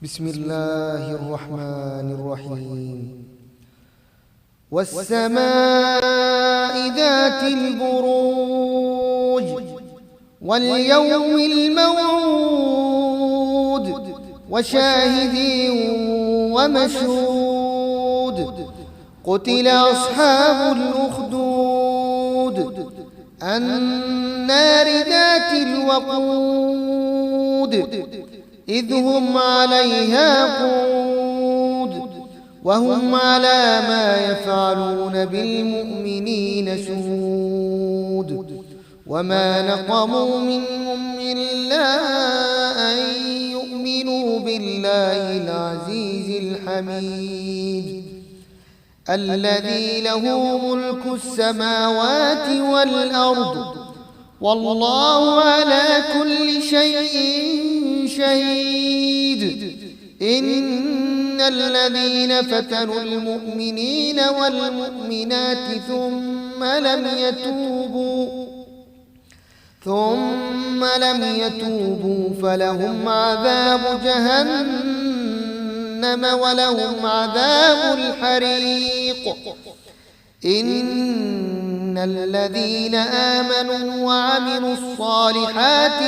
بسم الله الرحمن الرحيم. والسماء ذات البروج واليوم الموعود وشاهد ومشهود. قتل أصحاب الأخدود النار ذات الوقود إذ هم عليها قود وهم على ما يفعلون بالمؤمنين شهود. وما نقموا منهم إلا أن يؤمنوا بالله العزيز الحميد الذي له ملك السماوات والأرض والله على كل شيء شهيد. إن الذين فتنوا المؤمنين والمؤمنات ثم لم يتوبوا فلهم عذاب جهنم ولهم عذاب الحريق. إن الذين آمنوا وعملوا الصالحات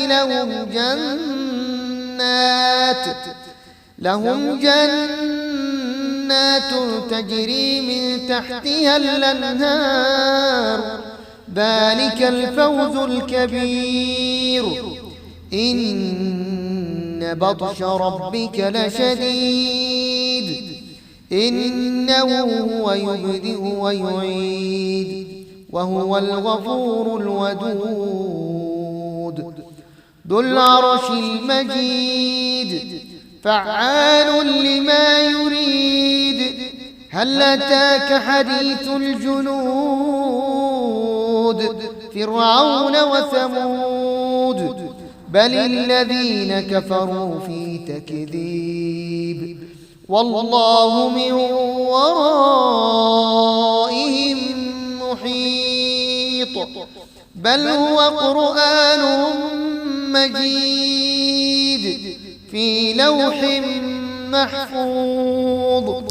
لهم جنات تجري من تحتها الأنهار ذلك الفوز الكبير. إن بطش ربك لشديد إنه هو يبدئ ويعيد وهو الغفور الودود ذو العرش المجيد فعال لما يريد. هل أتاك حديث الجنود فرعون وثمود بل الذين كفروا في تكذيب والله من ورائهم محيط. بل هو قرآن مجيد في لوح محفوظ